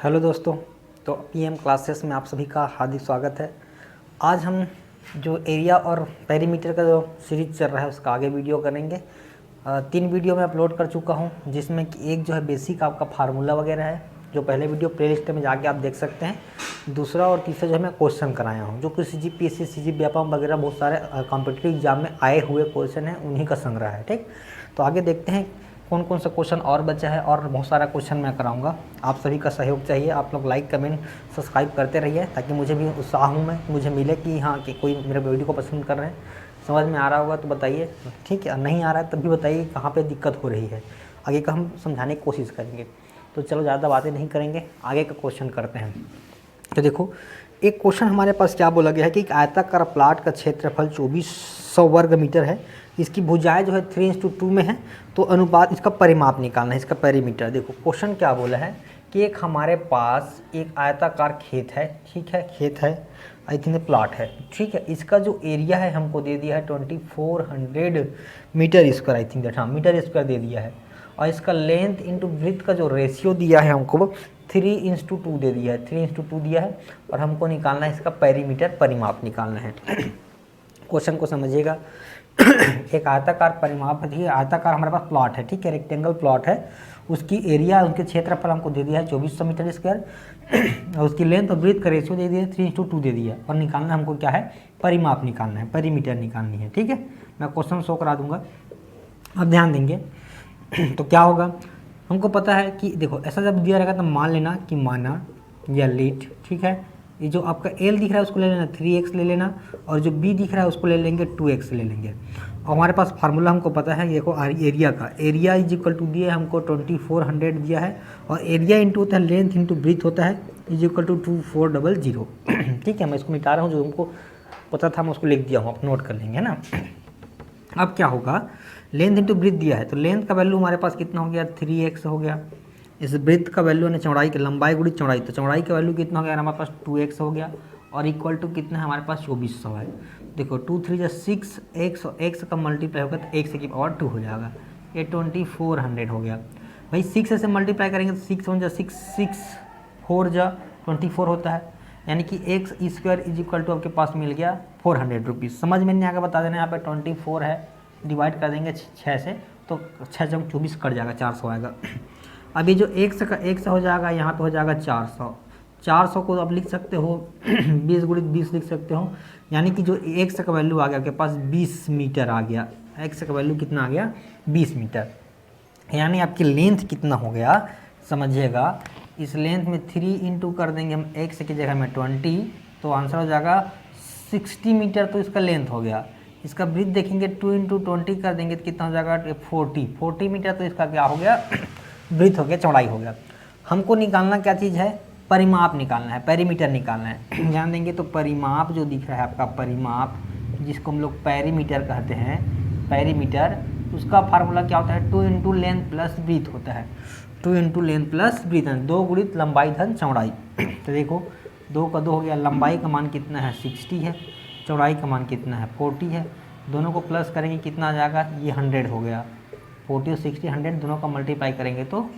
Hello दोस्तों। तो PM classes में आप सभी का हार्दिक स्वागत है। आज हम जो एरिया और पेरीमीटर का जो सीरीज चल रहा है उसका आगे वीडियो करेंगे। 3 वीडियो मैं अपलोड कर चुका हूं, जिसमें कि एक जो है बेसिक आपका फार्मूला वगैरह है, जो पहले वीडियो प्लेलिस्ट में जाके आप देख सकते हैं। दूसरा और तीसरा जो है मैं क्वेश्चन कराया हूँ, जो कि CGPSC CG व्यापम वगैरह बहुत सारे कॉम्पिटिटिव एग्जाम में आए हुए क्वेश्चन हैं, उन्हीं का संग्रह है। ठीक, तो आगे देखते हैं कौन कौन सा क्वेश्चन और बचा है, और बहुत सारा क्वेश्चन मैं कराऊंगा। आप सभी का सहयोग चाहिए। आप लोग लाइक कमेंट सब्सक्राइब करते रहिए, ताकि मुझे भी उत्साह हूँ मैं मुझे मिले कि हाँ कि कोई मेरे वीडियो को पसंद कर रहे हैं। समझ में आ रहा होगा तो बताइए, ठीक है। नहीं आ रहा है तब भी बताइए कहाँ पे दिक्कत हो रही है, आगे का हम समझाने की कोशिश करेंगे। तो चलो ज़्यादा बातें नहीं करेंगे, आगे का क्वेश्चन करते हैं। तो देखो, एक क्वेश्चन हमारे पास क्या बोला गया है कि एक आयताकार प्लाट का क्षेत्रफल 2400 वर्ग मीटर है। इसकी भुजाएं जो है 3:2 में है। तो अनुपात इसका परिमाप निकालना है, इसका पेरीमीटर। देखो क्वेश्चन क्या बोला है कि एक हमारे पास एक आयताकार खेत है, ठीक है, खेत है, आई थिंक प्लाट है, ठीक है। इसका जो एरिया है हमको दे दिया है 2400 मीटर स्क्वायर, आई थिंक हाँ मीटर स्क्वायर दे दिया है। और इसका लेंथ इंटू ब्रेथ का जो रेशियो दिया है हमको 3:2 दे दिया है, 3:2 दिया है। और हमको निकालना है इसका पेरीमीटर, परिमाप निकालना है। क्वेश्चन को समझिएगा। एक आयताकार परिमाप है, आयताकार हमारे पास प्लॉट है, ठीक है, रेक्टेंगल प्लॉट है। उसकी एरिया, उनके क्षेत्रफल हमको दे दिया है 2400 मीटर स्क्वायर, और उसकी लेंथ और ब्रेथ का रेशियो दे दिया है 3:2 दे दिया। और निकालना हमको क्या है, परिमाप निकालना है, पेरीमीटर निकालनी है, ठीक है। मैं क्वेश्चन शो करा दूंगा, आप ध्यान देंगे। तो क्या होगा, हमको पता है कि देखो ऐसा जब दिया रहेगा तो मान लेना कि माना या लेट, ठीक है। ये जो आपका L दिख रहा है उसको ले लेना 3x ले लेना, और जो B दिख रहा है उसको ले लेंगे 2x ले लेंगे। और हमारे पास फार्मूला हमको पता है, देखो एरिया का, एरिया इज इक्वल टू दिया है हमको 2400 दिया है, और एरिया इंटू होता है लेंथ इंटू ब्रीथ होता है, इज इक्वल टू 2400। ठीक है, मैं इसको मिटा रहा हूँ, जो हमको पता था मैं उसको लिख दिया हूँ, आप नोट कर लेंगे ना। अब क्या होगा, लेंथ इंटू ब्रीथ दिया है, तो लेंथ का वैल्यू हमारे पास कितना हो गया, 3x हो गया। इस ब्रेथ का वैल्यू है चौड़ाई की, लंबाई गुड़ी चौड़ाई, तो चौड़ाई का वैल्यू कितना हो गया हमारे पास 2x हो गया। और इक्वल टू कितना है हमारे पास 2400 है। देखो 2 3 6 x, x का मल्टीप्लाई होगा तो x की पावर 2 हो जाएगा, ये 2400 हो गया। भाई 6 से मल्टीप्लाई करेंगे तो 6 1 6 6 4 24 होता है, यानी कि x square is equal to आपके पास मिल गया 400 रुपीज़। समझ में नहीं आगे बता देना, यहाँ पे 24 है, डिवाइड कर देंगे 6 से, तो 6 जब 24 कट जाएगा, 400 आएगा। अभी जो x का x हो जाएगा, यहाँ पे हो जाएगा 400। 400 को आप लिख सकते हो 20 गुणित 20 लिख सकते हो, यानी कि जो x का वैल्यू आ गया आपके पास 20 मीटर आ गया। x का वैल्यू कितना आ गया, 20 मीटर। यानी आपकी लेंथ कितना हो गया समझिएगा, इस लेंथ में 3 इंटू कर देंगे हम x की जगह में 20, तो आंसर हो जाएगा 60 मीटर। तो इसका लेंथ हो गया। इसका ब्रीथ देखेंगे 2 इंटू 20 कर देंगे तो कितना हो जाएगा 40 मीटर। तो इसका क्या हो गया, ब्रीथ हो गया, चौड़ाई हो गया। हमको निकालना क्या चीज़ है, परिमाप निकालना है, पेरीमीटर निकालना है। ध्यान देंगे तो परिमाप जो दिख रहा है आपका, परिमाप जिसको हम लोग पेरीमीटर कहते हैं, पेरीमीटर, उसका फार्मूला क्या होता है, 2 इंटू लेंथ प्लस ब्रीथ होता है। 2 इंटू लेंथ प्लस ब्रीथ, 2 गुणित लंबाई धन चौड़ाई। तो देखो 2 का 2 हो गया, लंबाई का मान कितना है 60 है, चौड़ाई का मान कितना है 40 है। दोनों को प्लस करेंगे कितना आ जाएगा, ये 100 हो गया। 40 और 60 100 दोनों का मल्टीप्लाई करेंगे तो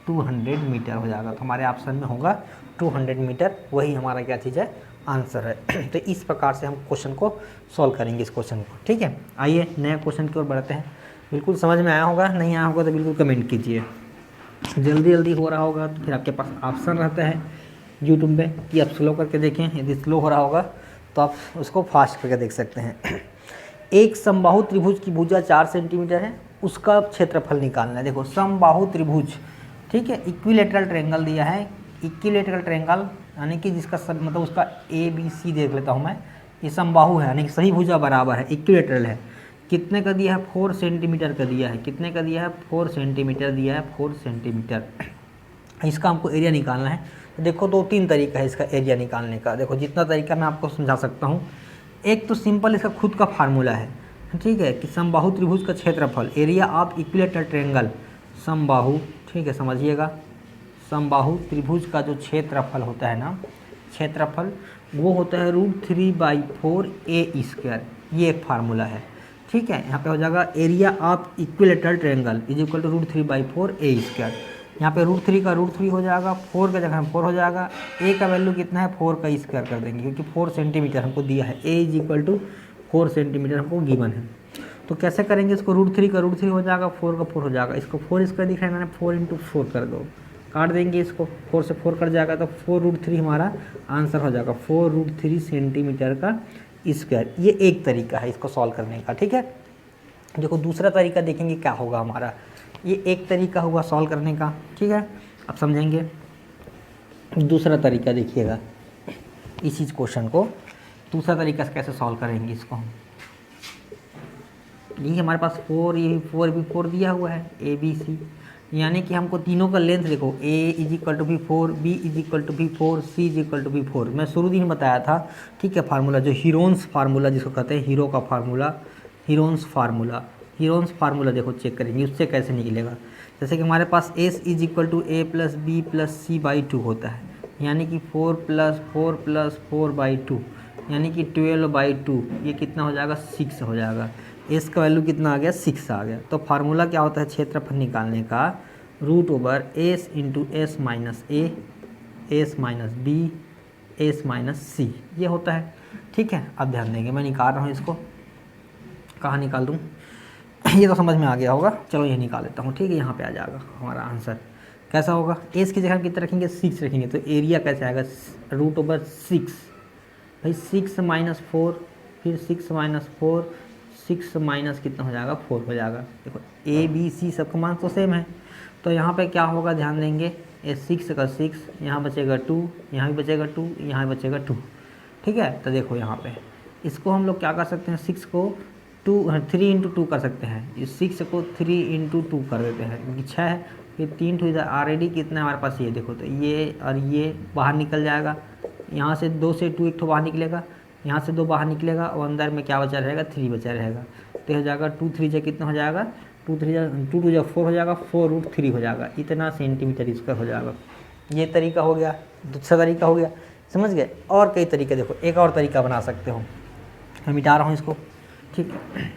200 मीटर हो जाएगा। तो हमारे ऑप्शन में होगा 200 मीटर, वही हमारा क्या चीज़ है, आंसर है। तो इस प्रकार से हम क्वेश्चन को सॉल्व करेंगे, इस क्वेश्चन को, ठीक है। आइए नए क्वेश्चन की ओर बढ़ते हैं। बिल्कुल समझ में आया होगा, नहीं आया होगा तो बिल्कुल कमेंट कीजिए। जल्दी जल्दी हो रहा होगा तो फिर आपके पास ऑप्शन रहता है यूट्यूब में कि आप स्लो करके देखें, यदि स्लो हो रहा होगा तो आप उसको फास्ट करके देख सकते हैं। एक समबाहु त्रिभुज की भुजा 4 सेंटीमीटर है, उसका क्षेत्रफल निकालना है। देखो समबाहु त्रिभुज, ठीक है, इक्विलेटरल ट्रायंगल दिया है। इक्विलेटरल ट्रायंगल यानी कि जिसका सब मतलब उसका ABC देख लेता हूँ मैं, ये समबाहु है, यानी कि सही भुजा बराबर है, इक्विलेटरल है। कितने का दिया है, 4 सेंटीमीटर का दिया है। कितने का दिया है, 4 सेंटीमीटर दिया है, 4 सेंटीमीटर। इसका हमको एरिया निकालना है। तो देखो 2-3 तरीका है इसका एरिया निकालने का। देखो जितना तरीका मैं आपको समझा सकता हूँ, एक तो सिंपल इसका खुद का फार्मूला है, ठीक है, कि समबाहु त्रिभुज का क्षेत्रफल, एरिया ऑफ इक्विलेटरल ट्रायंगल, समबाहु, ठीक है, समझिएगा। समबाहु त्रिभुज का जो क्षेत्रफल होता है ना, क्षेत्रफल वो होता है √3/4a²। ये एक फार्मूला है, ठीक है। यहाँ पे हो जाएगा area of equilateral triangle is equal to √3/4a²। यहाँ पे √3 का √3 हो जाएगा, 4 का जगह 4 हो जाएगा। ए का वैल्यू कितना है, 4 का स्क्वायर कर देंगे क्योंकि 4 सेंटीमीटर हमको दिया है, ए इज इक्वल टू 4 सेंटीमीटर हमको गिवन है। तो कैसे करेंगे इसको, √3 का √3 हो जाएगा, 4 का 4 हो जाएगा, इसको 4 स्क्वायर दिख रहा है मैंने, 4 × 4 कर दो, काट देंगे इसको, 4 से 4 कट जाएगा तो 4√3 हमारा आंसर हो जाएगा, 4√3 सेंटीमीटर का स्क्वायर। ये एक तरीका है इसको सॉल्व करने का, ठीक है। देखो दूसरा तरीका देखेंगे क्या होगा हमारा, ये एक तरीका हुआ सॉल्व करने का, ठीक है। अब समझेंगे दूसरा तरीका, देखिएगा इसी क्वेश्चन को दूसरा तरीका से कैसे सॉल्व करेंगे इसको हम। ये हमारे पास 4, ये 4 भी 4 दिया हुआ है, ए बी सी, यानी कि हमको तीनों का लेंथ देखो, ए इज इक्वल टू भी 4, बी इज इक्वल टू भी 4, सी इज इक्वल टू भी 4। मैं शुरू दिन बताया था, ठीक है, फार्मूला जो हीरोन्स फार्मूला जिसको कहते हैं, हीरो का फार्मूला, हीरोन्स फार्मूला देखो चेक करेंगे उससे कैसे निकलेगा। जैसे कि हमारे पास s is equal to a plus b plus c by 2 होता है, यानी कि 4 + 4 + 4 बाई 2, यानी कि 12/2, ये कितना हो जाएगा, 6 हो जाएगा। एस का वैल्यू कितना आ गया, 6 आ गया। तो फार्मूला क्या होता है क्षेत्रफल निकालने का, √S × S - A, S - B, S - C, ये होता है, ठीक है। अब ध्यान देंगे, मैं निकाल रहा हूँ इसको, कहाँ निकाल दूँ, ये तो समझ में आ गया होगा, चलो ये निकाल लेता हूँ, ठीक है। यहाँ पे आ जाएगा हमारा आंसर, कैसा होगा, एस की जगह कितना रखेंगे, 6 रखेंगे, तो एरिया कैसे आएगा, √6, भाई 6 - 4, फिर 6 - 4, 6 माइनस कितना हो जाएगा, 4 हो जाएगा। देखो ए बी सी सबका मान तो सेम है, तो यहाँ पे क्या होगा, ध्यान देंगे, ये 6 का 6, यहाँ बचेगा 2, यहाँ भी बचेगा 2, यहाँ भी बचेगा 2, ठीक है। तो देखो यहाँ पे इसको हम लोग क्या कर सकते हैं, 6 को 3 × 2 कर सकते हैं, इस 6 को 3 × 2 कर देते हैं क्योंकि 6 है, फिर 3 2 इधर ऑलरेडी कितना है हमारे पास, ये देखो, तो ये और ये बाहर निकल जाएगा, यहाँ से 2 से 2 एक ठो बाहर निकलेगा, यहाँ से 2 बाहर निकलेगा और अंदर में क्या बचा रहेगा, 3 बचा रहेगा। तो हो जाएगा 2 3 जा कितना हो जाएगा, 2 2 जा 4 हो जाएगा, 4√3 हो जाएगा, इतना सेंटीमीटर स्क्वायर हो जाएगा। ये तरीका हो गया, दूसरा तरीका हो गया, समझ गए। और कई तरीके देखो, एक और तरीका बना सकते हो, मैं मिटा रहा हूँ इसको, ठीक है।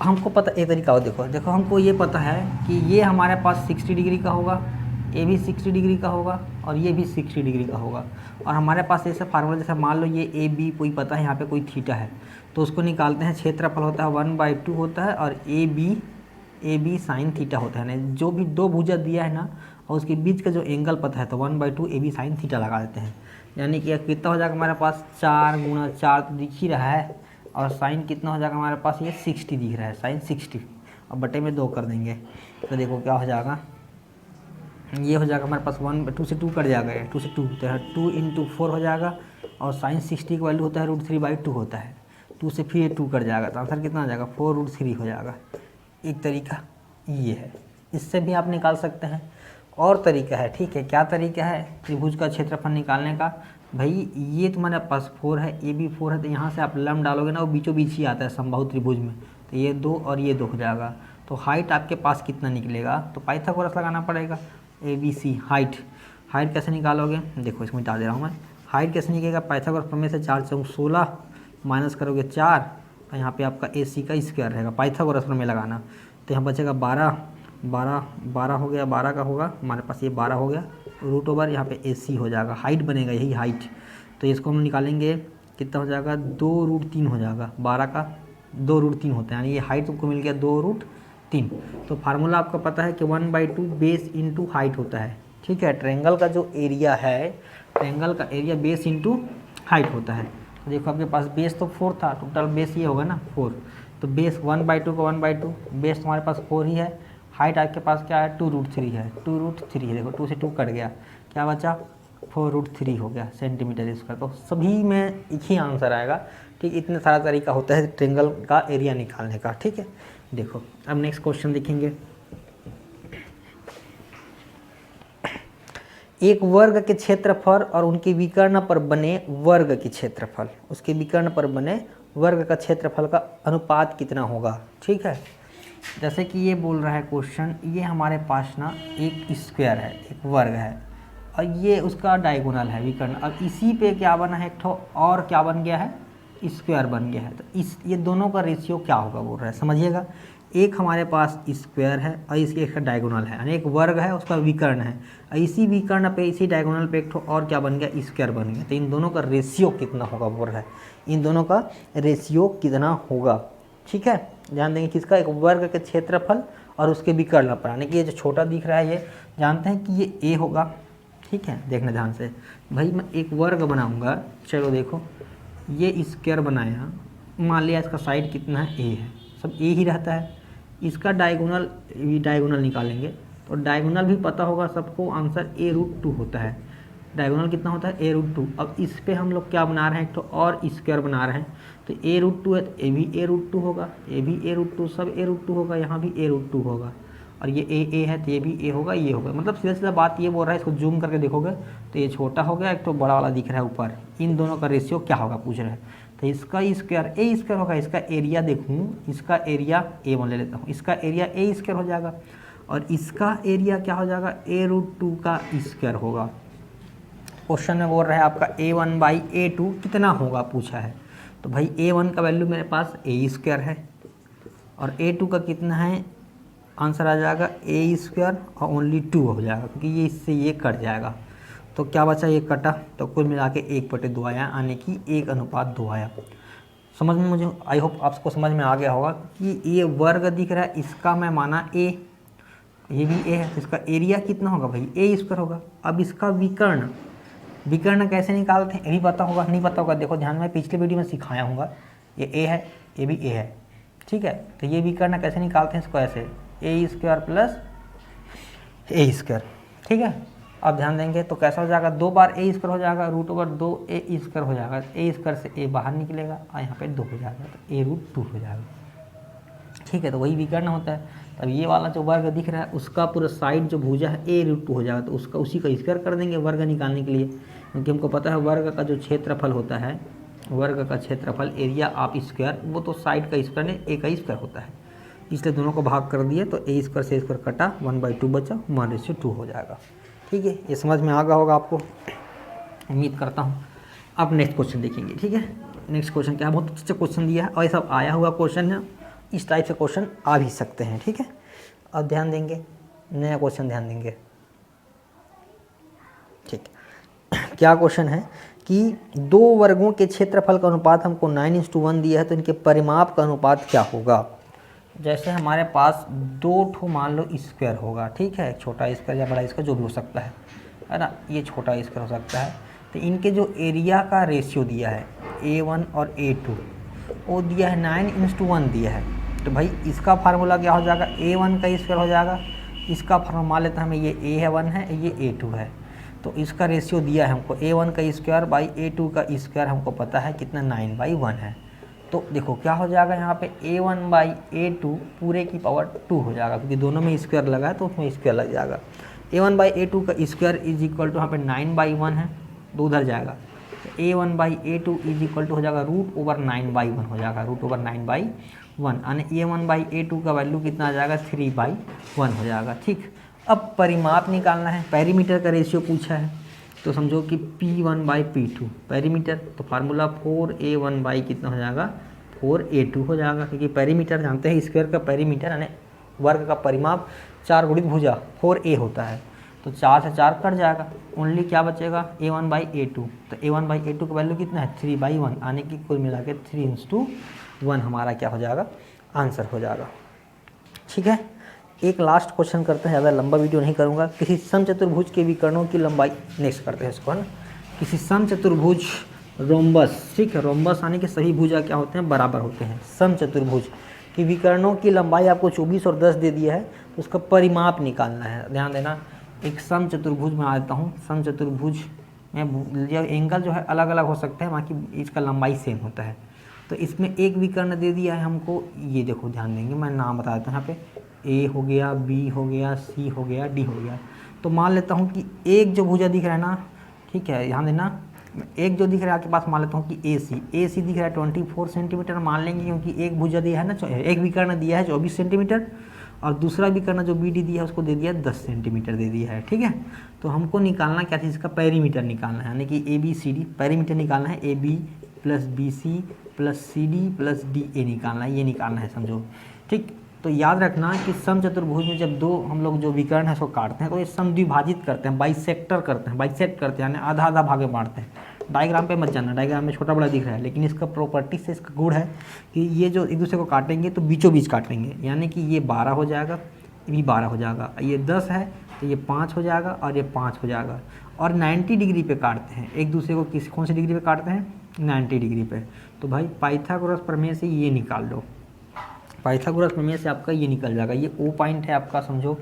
हमको पता एक तरीका हो, देखो हमको ये पता है कि ये हमारे पास 60 डिग्री का होगा, ये भी 60 डिग्री का होगा और ये भी 60 डिग्री का होगा, और हमारे पास ऐसा फार्मूला, जैसे मान लो ये ए बी कोई पता है, यहाँ पे कोई थीटा है, तो उसको निकालते हैं, क्षेत्रफल होता है 1/2 होता है, और ए बी साइन थीटा होता है ना, जो भी दो भुजा दिया है ना और उसके बीच का जो एंगल पता है, तो 1/2 ए बी साइन थीटा लगा देते हैं, यानी कि कितना हो जाएगा हमारे पास, 4 × 4 तो दिख ही रहा है, और साइन कितना हो जाएगा हमारे पास, ये 60 दिख रहा है, साइन 60, अब बटे में 2 कर देंगे, तो देखो क्या हो जाएगा, ये हो जाएगा हमारे पास 2 से 2 कट जाएगा, 2 से 2 तो 2 × 4 हो जाएगा, और साइन 60 का वैल्यू होता है √3/2 होता है, 2 से फिर 2 कट जाएगा, तो आंसर कितना आ जाएगा, 4√3 हो जाएगा। एक तरीका ये है, इससे भी आप निकाल सकते हैं। और तरीका है, ठीक है, क्या तरीका है त्रिभुज का क्षेत्रफल निकालने का, भाई ये तुम्हारे पास 4 है, ये भी 4 है, तो यहाँ से आप लंब डालोगे ना, वो बीचों बीच ही आता है समबाहु त्रिभुज में, तो ये 2 और ये 2 हो जाएगा, तो हाइट आपके पास कितना निकलेगा, तो पाइथागोरस लगाना पड़ेगा, ABC हाइट कैसे निकालोगे, देखो इसमें मिटा दे रहा हूँ मैं, हाइट कैसे निकलेगा, पाइथागोरस प्रमेय से 4 × 16 माइनस करोगे 4, तो यहाँ पे आपका AC का स्क्वायर रहेगा, पाइथागोरस प्रमेय लगाना, तो यहाँ बचेगा 12 हो गया, 12 का होगा हमारे पास, ये 12 हो गया, √, यहाँ पे AC हो जाएगा, हाइट बनेगा यही हाइट, तो इसको हम निकालेंगे, कितना हो जाएगा, 2√3 हो जाएगा, 12 का 2√3 होता है, यानी ये हाइट तुमको मिल गया 2√3। तो फार्मूला आपको पता है कि 1/2 बेस इंटू हाइट होता है, ठीक है। ट्रायंगल का जो एरिया है, ट्रायंगल का एरिया बेस इंटू हाइट होता है। तो देखो आपके पास बेस तो 4 था, टोटल बेस ये होगा ना 4, तो बेस 1/2 का 1/2, बेस तुम्हारे पास 4 ही है, हाइट आपके पास क्या है, 2√3 है, 2√3 है, देखो 2 से 2 कट गया, क्या बचा, 4√3 हो गया सेंटीमीटर स्क्वायर। तो सभी में एक ही आंसर आएगा, ठीक। इतने सारा तरीका होता है ट्रायंगल का एरिया निकालने का, ठीक है। देखो अब नेक्स्ट क्वेश्चन देखेंगे, एक वर्ग के क्षेत्रफल और उनके विकर्ण पर बने वर्ग के क्षेत्रफल, उसके विकर्ण पर बने वर्ग का क्षेत्रफल का अनुपात कितना होगा, ठीक है। जैसे कि ये बोल रहा है क्वेश्चन, ये हमारे पास ना एक स्क्वायर है, एक वर्ग है, और ये उसका डायगोनल है विकर्ण, अब इसी पे क्या बना है, एक ठो और क्या बन गया है, स्क्वायर बन गया है, तो इस ये दोनों का रेशियो क्या होगा बोल रहा है, समझिएगा। एक हमारे पास स्क्वायर है और इसके एक डायगोनल है, यानी एक वर्ग है उसका विकर्ण है, इसी विकर्ण पे इसी डायगोनल पे एक ठो और क्या बन गया, स्क्वायर बन गया। तो इन दोनों का रेशियो कितना होगा बोल रहा है, इन दोनों का रेशियो कितना होगा। ठीक है, ध्यान देंगे किसका, एक वर्ग के क्षेत्रफल और उसके विकर्ण पर, यानी कि ये जो छोटा दिख रहा है ये जानते हैं कि ये ए होगा। ठीक है, देखना ध्यान से भाई, मैं एक वर्ग बनाऊंगा, चलो देखो ये स्क्वायर बनाया, मान लिया इसका साइड कितना है, ए है, सब ए ही रहता है। इसका डायगोनल निकालेंगे तो डायगोनल भी पता होगा सबको, आंसर a√2 होता है। डायगोनल कितना होता है, a√2। अब इस पे हम लोग क्या बना रहे हैं, एक तो और स्क्वायर बना रहे हैं, तो a√2 है तो ए भी a√2 होगा, ए भी a√2, सब a√2 होगा, यहाँ भी a√2 होगा, और ये ए है तो ये भी ए होगा, ये होगा। मतलब सीधा सीधा बात ये बोल रहा है, इसको जूम करके देखोगे तो ये छोटा हो गया, एक तो बड़ा वाला दिख रहा है ऊपर, इन दोनों का रेशियो क्या होगा पूछ रहे हैं। तो इसका स्क्वायर ए स्क्वायर होगा, इसका एरिया देखूँ, इसका एरिया A1 ले लेता हूँ, इसका एरिया ए स्क्वायर हो जाएगा, और इसका एरिया क्या हो जाएगा, a√2 का स्क्वायर होगा। क्वेश्चन में बोल रहा है आपका A1/A2 कितना होगा पूछा है, तो भाई A1 का वैल्यू मेरे पास ए स्क्वायर है, और A2 का कितना है, आंसर आ जाएगा ए स्क्वायर और ओनली 2 हो जाएगा, क्योंकि ये इससे ये कट जाएगा, तो क्या बचा, ये कटा, तो कुल मिला के 1/2 आया, यानी कि 1:2 आया। समझ में, मुझे आई होप आपको समझ में आ गया होगा कि ये वर्ग दिख रहा है, इसका मैं माना ए, ये भी ए है, तो इसका एरिया कितना होगा भाई, ए स्क्वायर होगा। अब इसका विकर्ण कैसे निकालते हैं ये भी पता होगा, नहीं पता होगा देखो ध्यान में, पिछले वीडियो में सिखाया होगा, ये ए है, ये भी ए है। ठीक है, तो ये विकर्ण कैसे निकालते हैं, इसको ऐसे ए स्क्वायर प्लस ए स्क्वायर। ठीक है, अब ध्यान देंगे तो कैसा हो जाएगा, 2 बार ए स्क्वायर हो जाएगा, √2 ए स्क्वायर हो जाएगा, ए स्क्वायर से ए बाहर निकलेगा और यहाँ पे 2 हो जाएगा, तो a√2 हो जाएगा। ठीक है, तो वही विकर्ण होता है। अब ये वाला जो वर्ग दिख रहा है उसका पूरा साइड जो भुजा है a√2 हो जाएगा, तो उसका उसी का स्क्वायर कर देंगे वर्ग निकालने के लिए, क्योंकि हमको पता है वर्ग का जो क्षेत्रफल होता है, वर्ग का क्षेत्रफल एरिया ऑफ स्क्वायर, वो तो साइड का स्क्वायर नहीं, ए का स्क्वायर होता है, इसलिए दोनों को भाग कर दिए, तो ए स्क्वायर से स्क्वायर कटा, 1/2 बचा, 1:2 हो जाएगा। ठीक है, ये समझ में आ गया होगा आपको, उम्मीद करता हूँ। अब नेक्स्ट क्वेश्चन देखेंगे। ठीक है, नेक्स्ट क्वेश्चन क्या है, बहुत अच्छा क्वेश्चन दिया है और ये सब आया हुआ क्वेश्चन है, इस टाइप से क्वेश्चन आ भी सकते हैं। ठीक है, अब ध्यान देंगे, नया क्वेश्चन ध्यान देंगे। ठीक, क्या क्वेश्चन है कि 2 वर्गों के क्षेत्रफल का अनुपात हमको 9:1 दिया है, तो इनके परिमाप का अनुपात क्या होगा। जैसे हमारे पास 2 ठो मान लो स्क्वायर होगा, ठीक है, छोटा स्क्वायर या बड़ा स्क्वायर जो भी हो सकता है ना, ये छोटा स्क्वायर हो सकता है, तो इनके जो एरिया का रेशियो दिया है A1 और A2, वो दिया है 9:1 दिया है, तो भाई इसका फार्मूला क्या हो जाएगा, A1 का स्क्वायर हो जाएगा, इसका फार्मूला मान लेते हैं हमें, ये A1 है, ये A2 है, तो इसका रेशियो दिया है हमको A1 का स्क्वायर बाई A2 का स्क्वायर, हमको पता है कितना 9/1 है। तो देखो क्या हो जाएगा यहाँ पे, A1/A2 पूरे की पावर 2 हो जाएगा, क्योंकि दोनों में स्क्वायर लगा है तो उसमें स्क्वायर लग जाएगा। A1/A2 का स्क्वायर इज इक्वल टू यहाँ पे 9/1 है, तो उधर जाएगा, तो A1/A2 इज इक्वल टू हो जाएगा √9/1 हो जाएगा, √9/1, यानी A1/A2 का वैल्यू कितना आ जाएगा, 3/1 हो जाएगा। ठीक, अब परिमाप निकालना है, पेरीमीटर का रेशियो पूछा है, तो समझो कि P1/P2 पेरीमीटर, तो फार्मूला 4A1 कितना हो जाएगा, 4A2 हो जाएगा, क्योंकि पेरीमीटर जानते हैं स्क्वायर का पेरीमीटर यानी वर्ग का परिमाप 4 गुणित भुजा 4A होता है, तो 4 से 4 कट जाएगा, ओनली क्या बचेगा, A1/A2, तो A1/A2 का वैल्यू कितना है, 3/1, आने की कुल मिला के 3:1 हमारा क्या हो जाएगा, आंसर हो जाएगा। ठीक है, एक लास्ट क्वेश्चन करते हैं, ज़्यादा लंबा वीडियो नहीं करूंगा। किसी समचतुर्भुज के विकर्णों की लंबाई, नेक्स्ट करते हैं इसको, है ना, किसी समचतुर्भुज रोम्बस, ठीक है, रोम्बस आने के सभी भुजा क्या होते हैं, बराबर होते हैं। समचतुर्भुज की विकर्णों की लंबाई आपको 24 और 10 दे दिया है, तो उसका परिमाप निकालना है। ध्यान देना, एक समचतुर्भुज बना देता हूँ, समचतुर्भुज में एंगल जो है अलग अलग हो सकते हैं, बाकी इसका लंबाई सेम होता है। तो इसमें एक विकर्ण दे दिया है हमको, ये देखो ध्यान देंगे, मैं नाम बता देता हूँ यहाँ पे, ए हो गया, बी हो गया, सी हो गया, डी हो गया। तो मान लेता हूँ कि एक जो भुजा दिख रहा है ना, ठीक है, ध्यान देना, एक जो दिख रहा है आपके पास, मान लेता हूँ कि ए सी दिख रहा है 24 सेंटीमीटर मान लेंगे, क्योंकि एक भुजा दिया है ना, एक विकर्ण दिया है 24 सेंटीमीटर, और दूसरा विकर्ण जो बी डी दिया है उसको दे दिया 10 सेंटीमीटर दे दिया है। ठीक है, तो हमको निकालना क्या चीज़, इसका पेरीमीटर निकालना है, यानी कि ABCD पेरीमीटर निकालना है, AB + BC + CD + DA निकालना है, ये निकालना है समझो। ठीक, तो याद रखना कि समचतुर्भुज में जब दो हम लोग जो विकर्ण है उसको काटते हैं तो ये समद्विभाजित करते हैं, बाइसेक्टर करते हैं, बाइसेक्ट करते हैं, यानी आधा आधा भाग में बांटते हैं। डायग्राम पे मत जाना, डायग्राम में छोटा बड़ा दिख रहा है, लेकिन इसका प्रॉपर्टी से इसका गुण है कि ये जो एक दूसरे को काटेंगे तो बीचों बीच काटेंगे, यानी कि ये 12 हो जाएगा, ये भी 12 हो जाएगा, ये 10 है तो ये 5 हो जाएगा और ये 5 हो जाएगा। और 90 डिग्री पे काटते हैं एक दूसरे को, किस कौन सी डिग्री पे काटते हैं? 90 डिग्री पे। तो भाई पाइथागोरस प्रमेय से ये निकाल लो, पाइथागोरस प्रमेय से आपका ये निकल जाएगा। ये ओ पॉइंट है आपका, समझो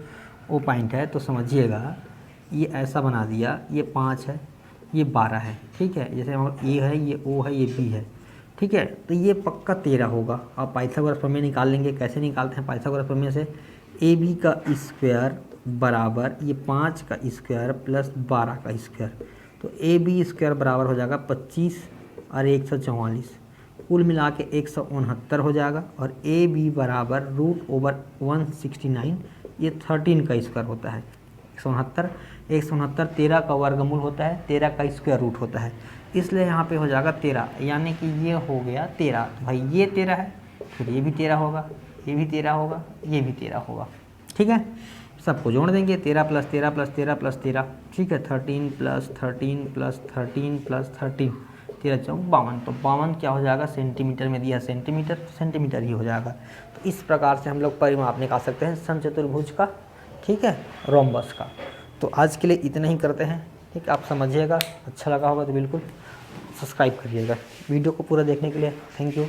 ओ पॉइंट है, तो समझिएगा ये ऐसा बना दिया, ये 5 है, ये 12 है, ठीक है। जैसे ए है, ये ओ है, ये बी है, ठीक है। तो ये पक्का 13 होगा। आप पाइथागोरस प्रमेय निकाल लेंगे। कैसे निकालते हैं पाइथागोरस प्रमेय से? ए बी का स्क्वायर बराबर ये 5 का स्क्वायर प्लस 12 का स्क्वायर, तो ए बी स्क्वायर बराबर हो जाएगा 25 और 144, कुल मिला के 169 हो जाएगा। और ए बी बराबर √169, ये 13 का स्क्वायर होता है। 169 13 का वर्गमूल होता है, 13 का स्क्वायर रूट होता है, इसलिए यहाँ पे हो जाएगा 13, यानी कि ये हो गया 13। तो भाई ये 13 है, फिर ये भी 13 होगा, ये भी 13 होगा, ये भी 13 होगा, ठीक है। सबको जोड़ देंगे, 13 + 13 + 13 + 13, ठीक है। 13 + 13 + 13 + 13, 13 × 52, तो 52 क्या हो जाएगा? सेंटीमीटर में दिया, सेंटीमीटर तो सेंटीमीटर ही हो जाएगा। तो इस प्रकार से हम लोग परिमाप निकाल सकते हैं समचतुर्भुज का, ठीक है, रोम्बस का। तो आज के लिए इतना ही करते हैं, ठीक है। आप समझिएगा, अच्छा लगा होगा तो बिल्कुल सब्सक्राइब करिएगा। वीडियो को पूरा देखने के लिए थैंक यू।